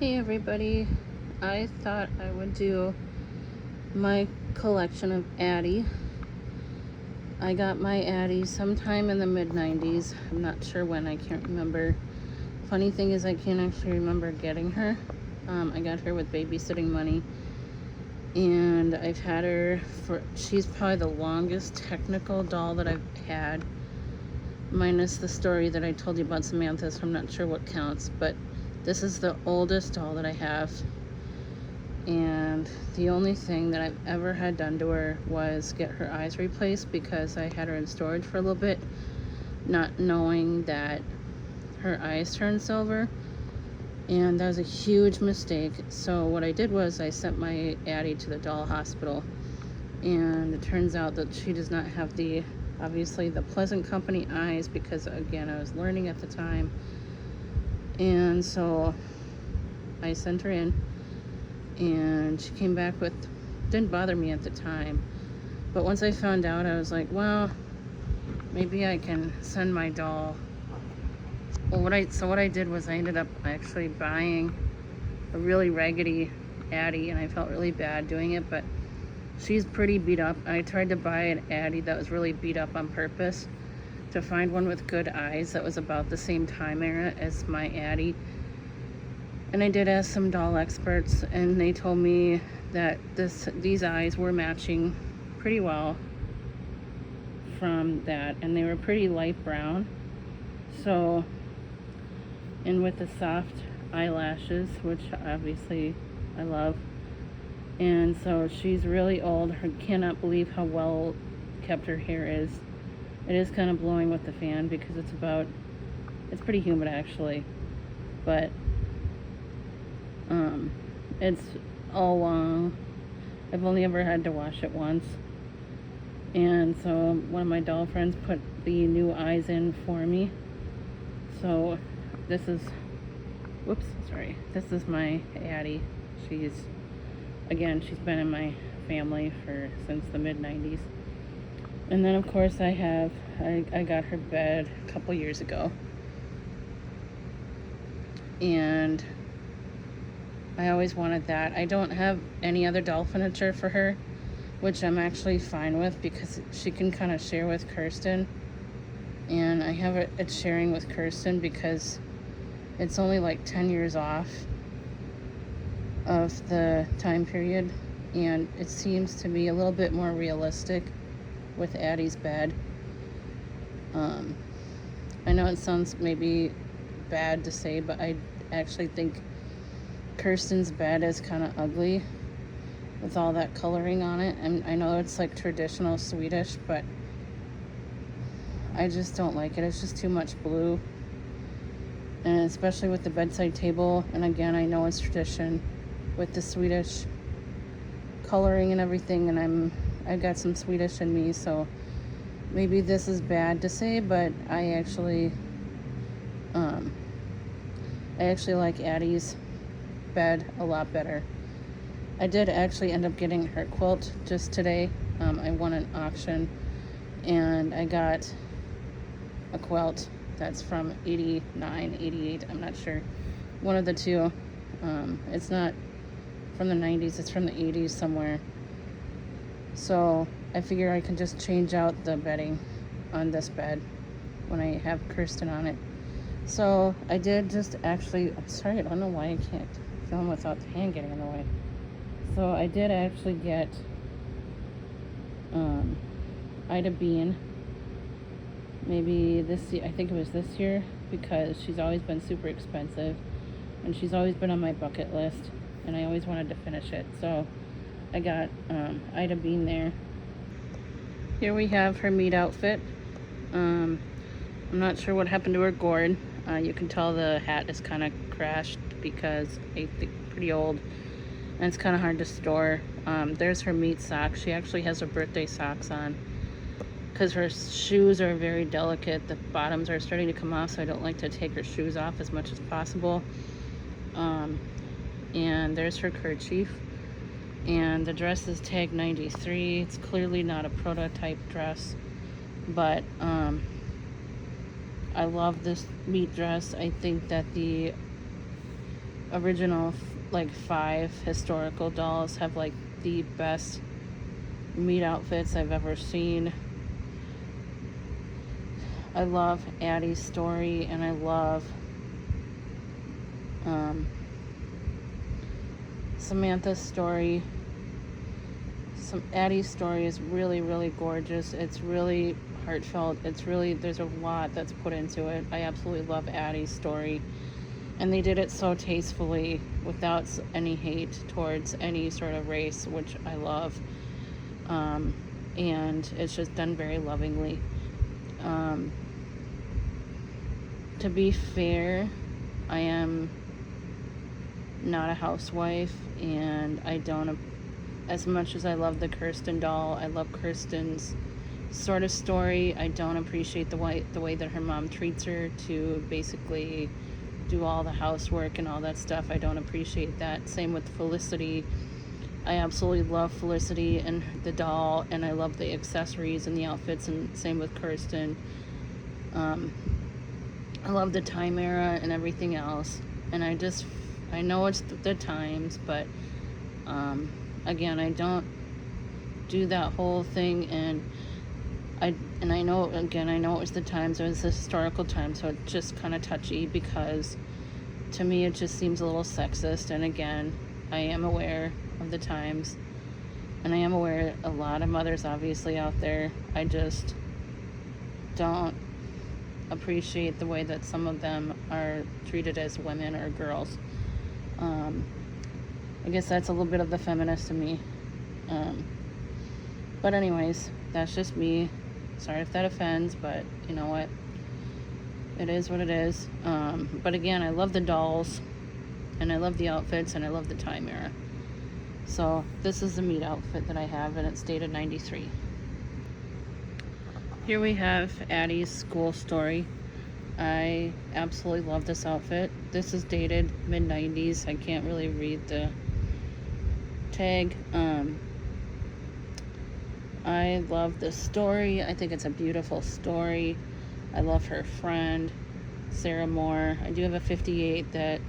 Hey everybody, I thought I would do my collection of Addy. I got my Addy sometime in the mid-90s. I'm not sure when, I can't remember. Funny thing is I can't actually remember getting her. I got her with babysitting money. And I've had her for, she's probably the longest technical doll that I've had. Minus the story that I told you about Samantha, so I'm not sure what counts, but this is the oldest doll that I have. And the only thing that I've ever had done to her was get her eyes replaced because I had her in storage for a little bit, not knowing that her eyes turned silver. And that was a huge mistake. So what I did was I sent my Addy to the doll hospital, and it turns out that she does not have the, obviously, the Pleasant Company eyes, because again, I was learning at the time. And so I sent her in, and she came back with, didn't bother me at the time, but once I found out, I was like, well, maybe I can send my doll. Well, what I did was I ended up actually buying a really raggedy Addy, and I felt really bad doing it, but she's pretty beat up. I tried to buy an Addy that was really beat up on purpose to find one with good eyes that was about the same time era as my Addy. And I did ask some doll experts, and they told me that these eyes were matching pretty well from that, and they were pretty light brown. So, and with the soft eyelashes, which obviously I love. And so she's really old. I cannot believe how well kept her hair is. It is kind of blowing with the fan because it's pretty humid actually, but it's all long. I've only ever had to wash it once. And so one of my doll friends put the new eyes in for me. So this is, whoops, sorry. This is my Addy. She's been in my family since the mid-90s. And then of course I got her bed a couple years ago. And I always wanted that. I don't have any other doll furniture for her, which I'm actually fine with because she can kind of share with Kirsten. And I have it sharing with Kirsten because it's only like 10 years off of the time period, and it seems to be a little bit more realistic with Addy's bed. I know it sounds maybe bad to say, but I actually think Kirsten's bed is kind of ugly with all that coloring on it. And I know it's like traditional Swedish, but I just don't like it. It's just too much blue. And especially with the bedside table. And again, I know it's tradition with the Swedish coloring and everything. And I've got some Swedish in me, so maybe this is bad to say, but I actually like Addy's bed a lot better. I did actually end up getting her quilt just today. I won an auction, and I got a quilt that's from 89, 88, I'm not sure. One of the two. It's not from the 90s, it's from the 80s somewhere. So I figure I can just change out the bedding on this bed when I have Kirsten on it. So I did just actually, I'm sorry, I don't know why I can't film without the hand getting in the way. So I did actually get Ida Bean, maybe this year, I think it was this year, because she's always been super expensive and she's always been on my bucket list, and I always wanted to finish it. So I got Ida Bean there. Here we have her meat outfit. I'm not sure what happened to her gourd. You can tell the hat is kind of crashed because it's pretty old and it's kind of hard to store. There's her meat socks. She actually has her birthday socks on because her shoes are very delicate. The bottoms are starting to come off, so I don't like to take her shoes off as much as possible. And there's her kerchief. And the dress is tag 93. It's clearly not a prototype dress, but I love this meat dress. I think that the original like 5 historical dolls have like the best meat outfits I've ever seen. I love Addy's story, and I love Samantha's story. Addy's story is really, really gorgeous. It's really heartfelt. It's really, there's a lot that's put into it. I absolutely love Addy's story. And they did it so tastefully without any hate towards any sort of race, which I love. And it's just done very lovingly. To be fair, I am not a housewife, and I don't, as much as I love the Kirsten doll, I love Kirsten's sort of story. I don't appreciate the way that her mom treats her to basically do all the housework and all that stuff. I don't appreciate that. Same with Felicity. I absolutely love Felicity and the doll, and I love the accessories and the outfits, and same with Kirsten. I love the time era and everything else, and I know it's the times, but again, I don't do that whole thing, and I know, again, I know it was the times, it was the historical time, so it's just kind of touchy, because to me it just seems a little sexist. And again, I am aware of the times, and I am aware a lot of mothers obviously out there, I just don't appreciate the way that some of them are treated as women or girls. I guess that's a little bit of the feminist in me. But anyways, that's just me. Sorry if that offends, but you know what? It is what it is. But again, I love the dolls, and I love the outfits, and I love the time era. So this is the meat outfit that I have, and it's dated 93. Here we have Addy's school story. I absolutely love this outfit. This is dated mid-90s. I can't really read the tag. I love this story. I think it's a beautiful story. I love her friend, Sarah Moore. I do have a 58 that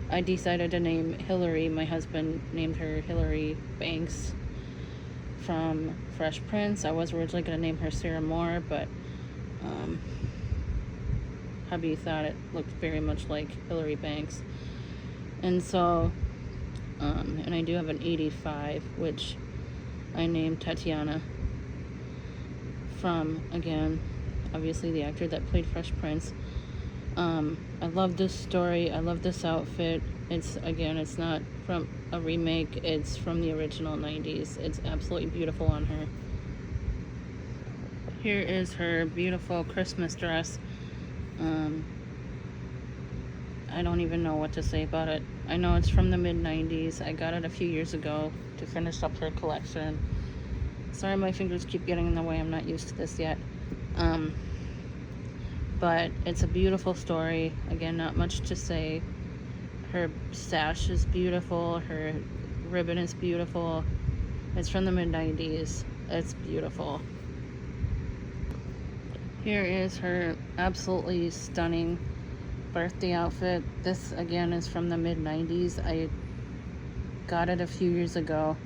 I decided to name Hillary. My husband named her Hillary Banks from Fresh Prince. I was originally going to name her Sarah Moore, but hubby thought it looked very much like Hillary Banks. And so, and I do have an 85, which I named Tatiana from, again, obviously the actor that played Fresh Prince. I love this story. I love this outfit. It's, again, it's not from a remake. It's from the original 90s. It's absolutely beautiful on her. Here is her beautiful Christmas dress. I don't even know what to say about it. I know it's from the mid-90s. I got it a few years ago to finish up her collection. Sorry, my fingers keep getting in the way. I'm not used to this yet. But it's a beautiful story. Again, not much to say. Her sash is beautiful. Her ribbon is beautiful. It's from the mid-90s. It's beautiful. Here is her absolutely stunning birthday outfit. This, again, is from the mid-90s. I got it a few years ago.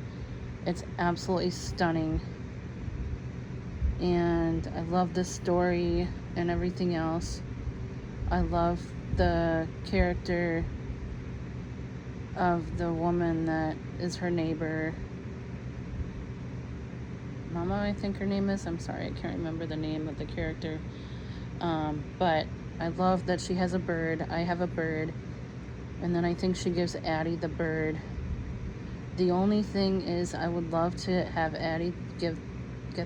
It's absolutely stunning. And I love the story and everything else. I love the character of the woman that is her neighbor. Mama, I think her name is. I'm sorry, I can't remember the name of the character. But I love that she has a bird. I have a bird. And then I think she gives Addy the bird. The only thing is, I would love to have Addy get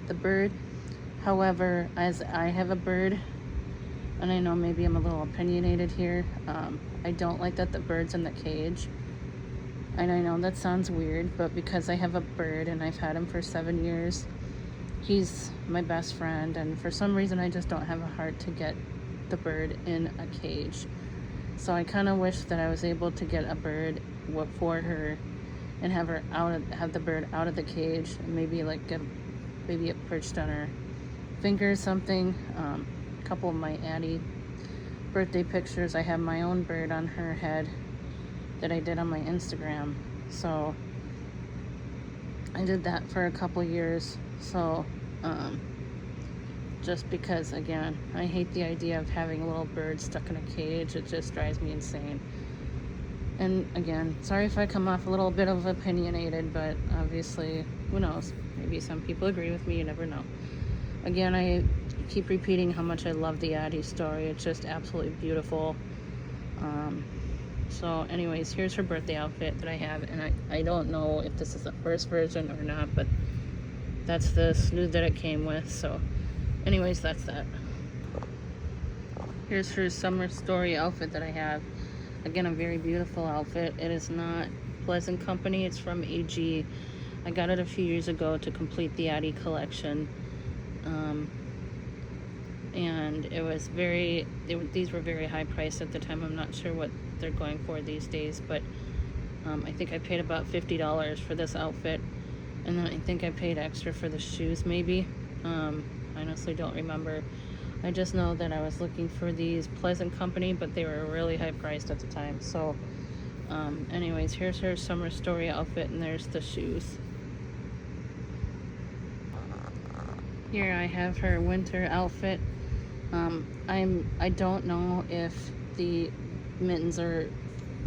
the bird. However, as I have a bird, and I know maybe I'm a little opinionated here, I don't like that the bird's in the cage. And I know that sounds weird, but because I have a bird and I've had him for 7 years, he's my best friend, and for some reason I just don't have a heart to get the bird in a cage. So I kind of wish that I was able to get a bird for her and have the bird out of the cage, and maybe like get it perched on her finger or something. A couple of my Addy birthday pictures, I have my own bird on her head, that I did on my Instagram. So I did that for a couple years. So just because, again, I hate the idea of having a little bird stuck in a cage. It just drives me insane. And again, sorry if I come off a little bit of opinionated, but obviously, who knows? Maybe some people agree with me, you never know. Again, I keep repeating how much I love the Addy story. It's just absolutely beautiful. So anyways, here's her birthday outfit that I have, and I don't know if this is the first version or not, but that's the snood that it came with. So anyways, that's that. Here's her summer story outfit that I have. Again, a very beautiful outfit. It is not Pleasant Company, it's from AG. I got it a few years ago to complete the Addy collection. And it was these were very high priced at the time. I'm not sure what they're going for these days, but I think I paid about $50 for this outfit, and then I think I paid extra for the shoes, maybe. I honestly don't remember. I just know that I was looking for these Pleasant Company, but they were really high priced at the time. So anyways, here's her summer story outfit, and there's the shoes. Here I have her winter outfit. I don't know if the mittens are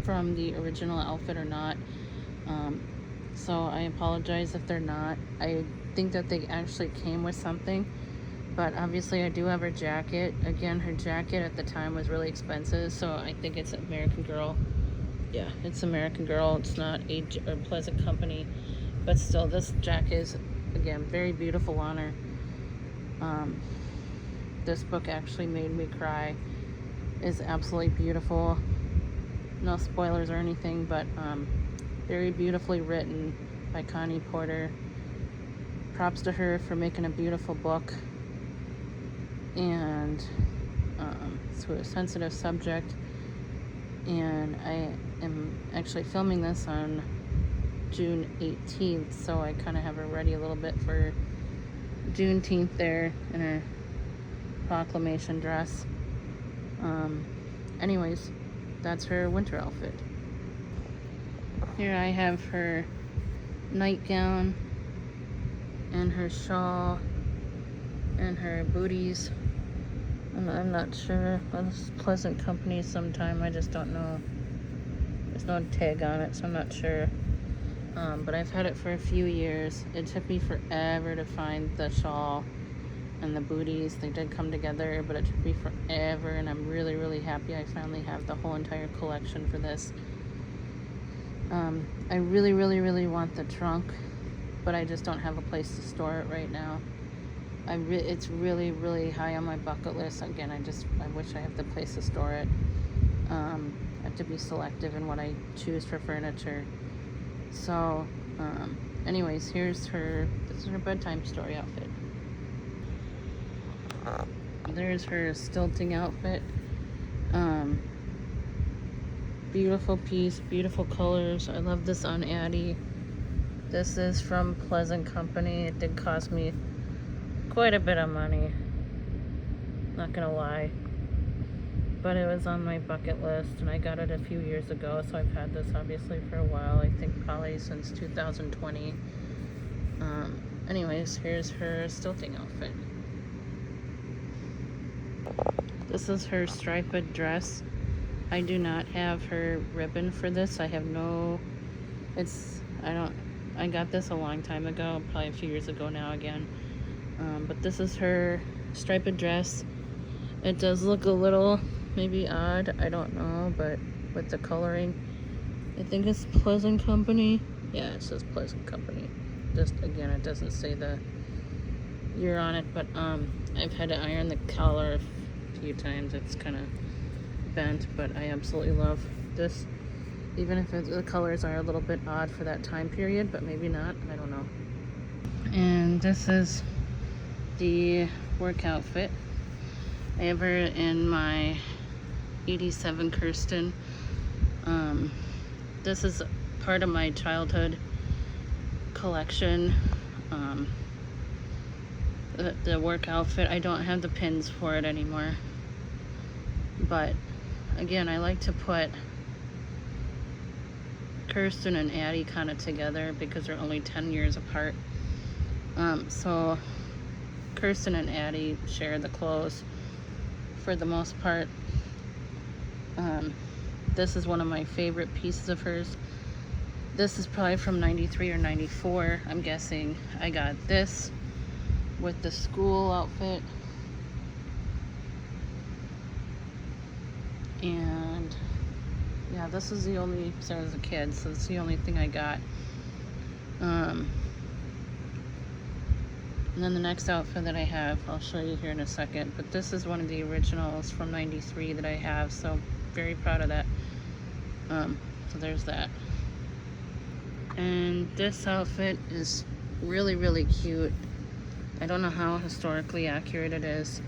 from the original outfit or not, so I apologize if they're not. I think that they actually came with something, but obviously I do have her jacket. Again, her jacket at the time was really expensive, so I think it's American Girl. Yeah, it's American Girl. It's not AG or Pleasant Company, but still, this jacket is, again, very beautiful on her. This book actually made me cry. It's absolutely beautiful. No spoilers or anything, but very beautifully written by Connie Porter. Props to her for making a beautiful book, and it's a sensitive subject. And I am actually filming this on June 18th, so I kind of have her ready a little bit for Juneteenth there in her proclamation dress. Anyways, that's her winter outfit. Here I have her nightgown and her shawl and her booties. I'm not sure. This Pleasant Company sometime. I just don't know. There's no tag on it, so I'm not sure. But I've had it for a few years. It took me forever to find the shawl and the booties. They did come together, but it took me forever, and I'm really, really happy I finally have the whole entire collection for this. I really, really, really want the trunk, but I just don't have a place to store it right now. It's really, really high on my bucket list. Again, I wish I had the place to store it. I have to be selective in what I choose for furniture. So, anyways, this is her bedtime story outfit. There's her stilting outfit. Beautiful piece, beautiful colors. I love this on Addy. This is from Pleasant Company. It did cost me quite a bit of money, not gonna lie, but it was on my bucket list, and I got it a few years ago, so I've had this obviously for a while. I think probably since 2020. Anyways, here's her stilting outfit. This is her striped dress. I do not have her ribbon for this. I got this a long time ago, probably a few years ago now again. But this is her striped dress. It does look a little maybe odd, I don't know, but with the coloring, I think it's Pleasant Company. Yeah, it says Pleasant Company. Just again, it doesn't say the year on it, but I've had to iron the collar a few times. It's kind of bent, but I absolutely love this, even if the colors are a little bit odd for that time period, but maybe not, I don't know. And this is the work outfit. I have her in my 87 Kirsten. This is part of my childhood collection. The work outfit, I don't have the pins for it anymore, but again, I like to put Kirsten and Addie kind of together because they're only 10 years apart. So Kirsten and Addie share the clothes for the most part. This is one of my favorite pieces of hers. This is probably from 93 or 94, I'm guessing. I got this with the school outfit. And yeah, this is the only, so as a kid, so it's the only thing I got. And then the next outfit that I have, I'll show you here in a second, but this is one of the originals from 93 that I have, so very proud of that. So there's that. And this outfit is really, really cute. I don't know how historically accurate it is.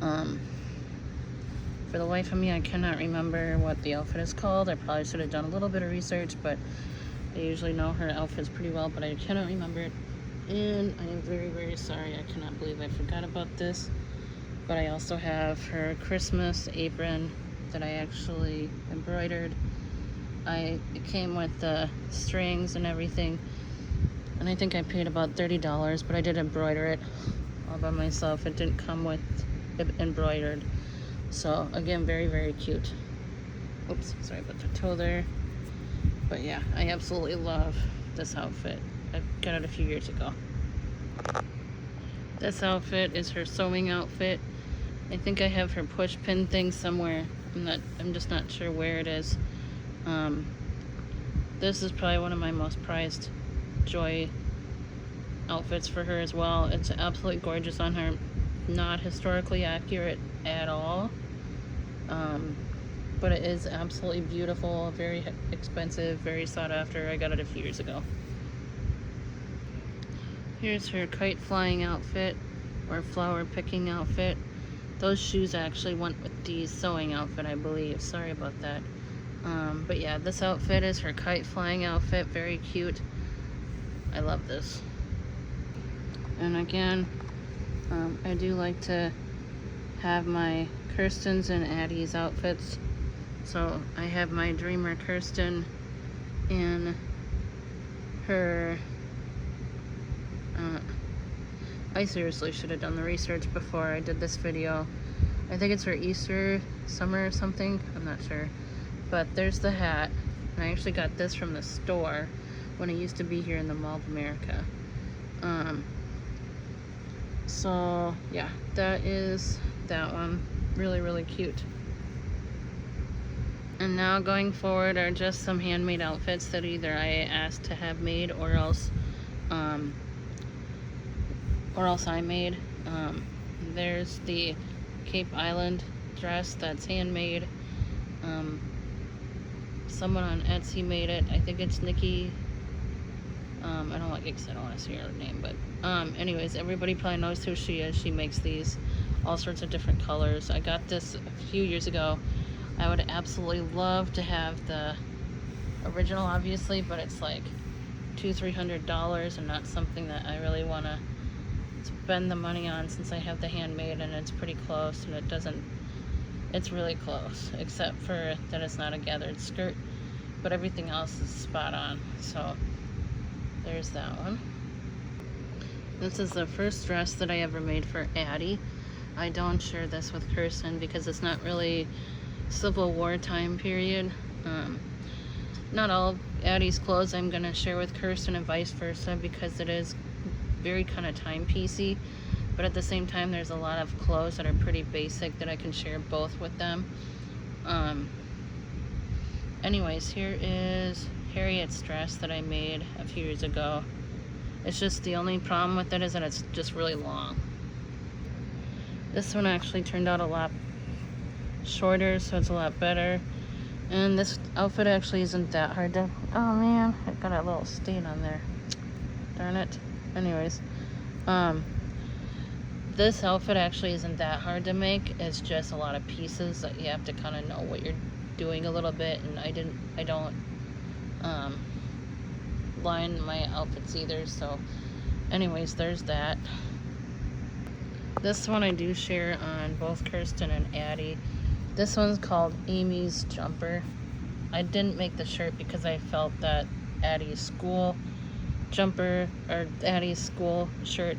For the life of me, I cannot remember what the outfit is called. I probably should have done a little bit of research, but I usually know her outfits pretty well, but I cannot remember it. And I am very, very sorry. I cannot believe I forgot about this. But I also have her Christmas apron that I actually embroidered. It came with the strings and everything. And I think I paid about $30, but I did embroider it all by myself. It didn't come with it embroidered. So again, very, very cute. Oops, sorry about the toe there. But yeah, I absolutely love this outfit. I got it a few years ago. This outfit is her sewing outfit. I think I have her push pin thing somewhere. I'm just not sure where it is. This is probably one of my most prized Joy outfits for her as well. It's absolutely gorgeous on her. Not historically accurate at all. But it is absolutely beautiful, very expensive, very sought after. I got it a few years ago. Here's her kite flying outfit or flower picking outfit. Those shoes actually went with the sewing outfit, I believe. Sorry about that. But yeah, this outfit is her kite flying outfit. Very cute. I love this. And again, I do like to have my Kirsten's and Addie's outfits. So I have my Dreamer Kirsten in her I seriously should have done the research before I did this video. I think it's for Easter, summer or something, I'm not sure. But there's the hat, and I actually got this from the store when it used to be here in the Mall of America. So yeah, that is that one. Really, really cute. And now going forward are just some handmade outfits that either I asked to have made or else I made. There's the Cape Island dress that's handmade. Someone on Etsy made it. I think it's Nikki. I don't like it because I don't want to say her name, but anyways, everybody probably knows who she is. She makes these all sorts of different colors. I got this a few years ago. I would absolutely love to have the original, obviously, but it's like $200-300 and not something that I really want to spend the money on since I have the handmade and it's pretty close, and it's really close, except for that it's not a gathered skirt, but everything else is spot on. So there's that one. This is the first dress that I ever made for Addie. I don't share this with Kirsten because it's not really Civil War time period. Not all of Addie's clothes I'm going to share with Kirsten and vice versa because it is very kind of timepiecey, but at the same time there's a lot of clothes that are pretty basic that I can share both with them. Anyways, here is Harriet's dress that I made a few years ago. It's just the only problem with it is that it's just really long. This one actually turned out a lot shorter, so it's a lot better. And this outfit actually isn't that hard to... Oh man, it got a little stain on there. Darn it. Anyways, this outfit actually isn't that hard to make. It's just a lot of pieces that you have to kind of know what you're doing a little bit, and I don't line my outfits either. So anyways, there's that. This one I do share on both Kirsten and Addie. This one's called Amy's Jumper. I didn't make the shirt because I felt that Addie's school jumper or Addie's school shirt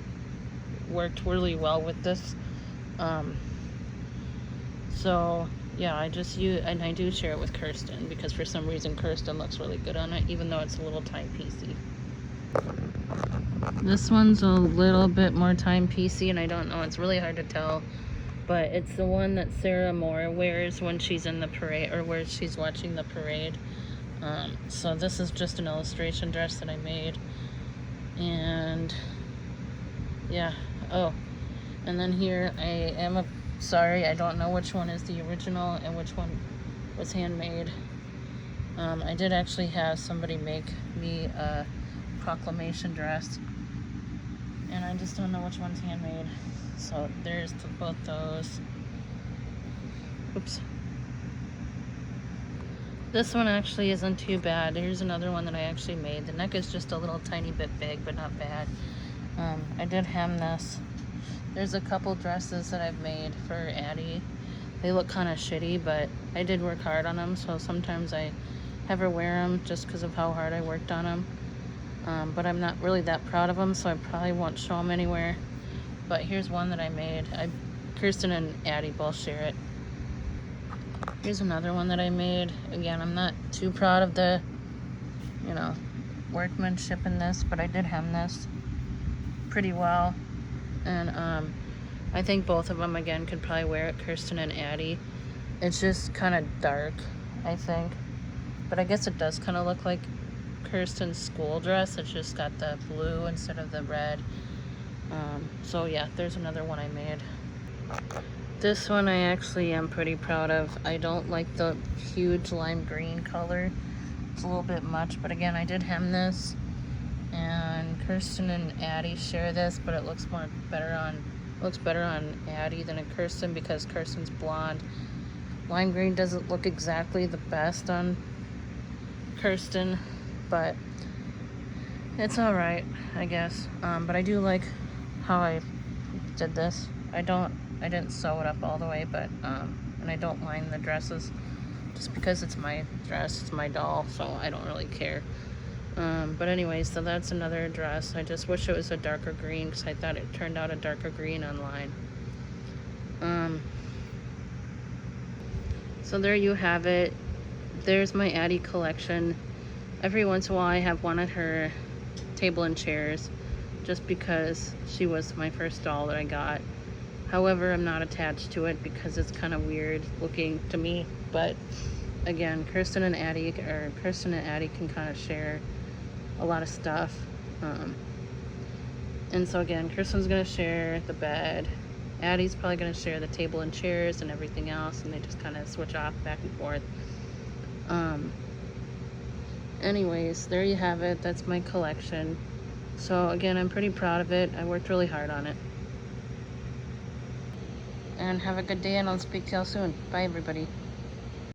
worked really well with this. So yeah, I do share it with Kirsten because for some reason Kirsten looks really good on it, even though it's a little timepiecey. This one's a little bit more timepiecey, and I don't know, it's really hard to tell, but it's the one that Sarah Moore wears when she's in the parade, or where she's watching the parade. So this is just an illustration dress that I made, and yeah. Oh, and then here sorry, I don't know which one is the original and which one was handmade. I did actually have somebody make me a proclamation dress, and I just don't know which one's handmade. So there's both those. Oops. This one actually isn't too bad. Here's another one that I actually made. The neck is just a little tiny bit big, but not bad. I did hem this. There's a couple dresses that I've made for Addie. They look kind of shitty, but I did work hard on them, so sometimes I have her wear them just because of how hard I worked on them. But I'm not really that proud of them, so I probably won't show them anywhere. But here's one that I made. Kirsten and Addie both share it. Here's another one that I made. Again, I'm not too proud of the, workmanship in this, but I did hem this pretty well. And I think both of them, again, could probably wear it, Kirsten and Addie. It's just kind of dark, I think. But I guess it does kind of look like Kirsten's school dress. It's just got the blue instead of the red. So yeah, there's another one I made. This one I actually am pretty proud of. I don't like the huge lime green color. It's a little bit much, but again, I did hem this. And Kirsten and Addie share this, but it looks better on Addie than on Kirsten because Kirsten's blonde. Lime green doesn't look exactly the best on Kirsten, but it's alright, I guess. But I do like how I did this. I didn't sew it up all the way, but and I don't line the dresses just because it's my dress, it's my doll, so I don't really care. But anyways, so that's another dress. I just wish it was a darker green because I thought it turned out a darker green online. So there you have it. There's my Addie collection. Every once in a while I have one at her table and chairs just because she was my first doll that I got. However, I'm not attached to it because it's kind of weird looking to me. But again, Kirsten and Addie can kind of share a lot of stuff. And so again, Kirsten's gonna share the bed. Addie's probably gonna share the table and chairs and everything else, and they just kind of switch off back and forth. Anyways, there you have it. That's my collection. So again, I'm pretty proud of it. I worked really hard on it. And have a good day, and I'll speak to y'all soon. Bye, everybody.